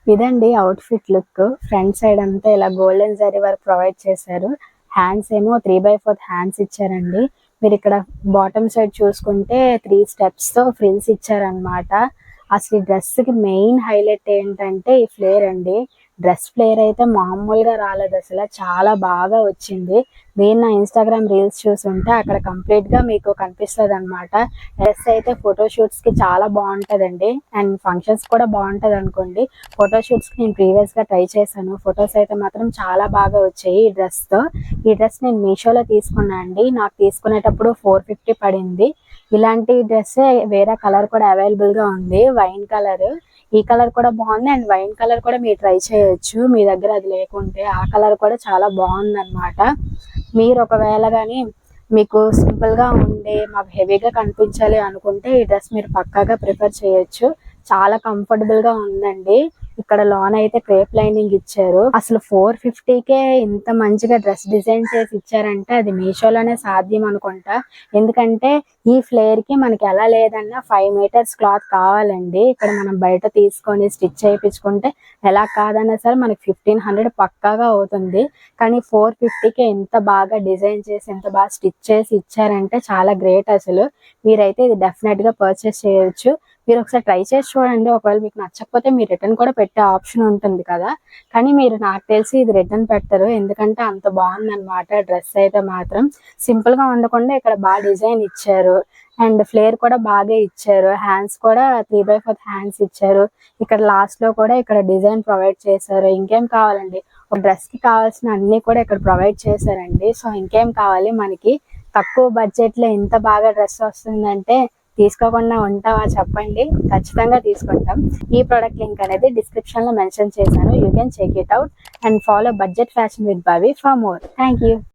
ఇదండి outfit look. Front side అంతా ఇలా గోల్డెన్ జరీ వర్క్ ప్రొవైడ్ చేశారు. హ్యాండ్స్ ఏమో 3/4 హ్యాండ్స్ ఇచ్చారండి. మీరిక్కడ బాటమ్ సైడ్ చూసుకుంటే 3 స్టెప్స్‌తో ఫ్రిల్స్ ఇచ్చారనమాట. అసలు ఈ డ్రెస్‌కి మెయిన్ హైలైట్ ఏంటంటే ఈ ఫ్లేర్ అండి. డ్రెస్ ఫ్లేర్ అయితే మామూలుగా రాలేదసల. చాలా బాగా వచ్చింది. మీరు నా ఇన్‌స్టాగ్రామ్ రీల్స్ చూసుంటే అక్కడ కంప్లీట్‌గా మీకు కనిపిస్తదనమాట. డ్రెస్ అయితే ఫోటో షూట్స్‌కి చాలా బావుంటదండి. అండ్ ఫంక్షన్స్ కూడా బావుంటదనుకోండి. ఫోటో షూట్స్‌కి నేను ప్రీవియస్‌గా ట్రై చేశాను. ఫోటోస్ అయితే మాత్రం చాలా బాగా వచ్చాయి ఈ డ్రెస్‌తో. ఈ డ్రెస్ నేను మీషోలో తీసుకున్నా అండి. నాకు తీసుకునేటప్పుడు 450 పడింది. ఇలాంటి డ్రెస్సే వేరే కలర్ కూడా అవైలబుల్‌గా ఉంది. Wine colour. ఈ కలర్ కూడా బాగుంది. అండ్ వైన్ కలర్ కూడా మీరు ట్రై చేయొచ్చు. మీ దగ్గర అది లేకుంటే ఆ కలర్ కూడా చాలా బాగుందన్నమాట. మీరు ఒకవేళ గాని మీకు సింపుల్‌గా ఉండి మాకు హెవీగా కనిపించాలి అనుకుంటే ఈ డ్రెస్ మీరు పక్కాగా ప్రిఫర్ చేయొచ్చు. చాలా కంఫర్టబుల్‌గా ఉందండి. ఇక్కడ లోన అయితే క్రేప్ లైనింగ్ ఇచ్చారు. అసలు 450కే ఇంత మంచిగా డ్రెస్ డిజైన్ చేసి ఇచ్చారంటే అది మీషోలోనే సాధ్యం అనుకుంటా. ఎందుకంటే ఈ ఫ్లేర్‌కి మనకి ఎలా లేదన్నా 5 మీటర్స్ క్లాత్ కావాలండి. ఇక్కడ మనం బయట తీసుకొని స్టిచ్ చేయించుకుంటే ఎలా కాదన్నా సరే మనకి 1500 పక్కాగా అవుతుంది. కానీ 450కే ఇంత బాగా డిజైన్ చేసి ఇంత బాగా స్టిచ్ చేసి ఇచ్చారంటే చాలా గ్రేట్ అసలు. మీరైతే ఇది డెఫినెట్‌గా పర్చేస్ చేయొచ్చు. మీరు ఒకసారి ట్రై చేసి చూడండి. ఒకవేళ మీకు నచ్చకపోతే మీరు రిటర్న్ కూడా పెట్టే ఆప్షన్ ఉంటుంది కదా! కానీ మీరు నాకు తెలిసి ఇది రిటర్న్ పెట్టరు. ఎందుకంటే అంత బాగుందన్నమాట డ్రెస్ అయితే మాత్రం. సింపుల్‌గా ఉండకుండా ఇక్కడ డిజైన్ ఇచ్చారు. అండ్ ఫ్లేర్ కూడా బాగా ఇచ్చారు. హ్యాండ్స్ కూడా 3/4 హ్యాండ్స్ ఇచ్చారు. ఇక్కడ లాస్ట్‌లో కూడా ఇక్కడ డిజైన్ ప్రొవైడ్ చేశారు. ఇంకేం కావాలండి. ఒక డ్రెస్‌కి కావాల్సిన అన్నీ కూడా ఇక్కడ ప్రొవైడ్ చేశారండి. సో, ఇంకేం కావాలి మనకి. తక్కువ బడ్జెట్‌లో ఇంత బాగా డ్రెస్ వస్తుందంటే తీసుకోకుండా ఉంటావా చెప్పండి? ఖచ్చితంగా తీసుకుంటాం. ఈ ప్రొడక్ట్ లింక్ అనేది డిస్క్రిప్షన్‌లో మెన్షన్ చేశాను. You can check it out and follow budget fashion with Bhavi for more. Thank you.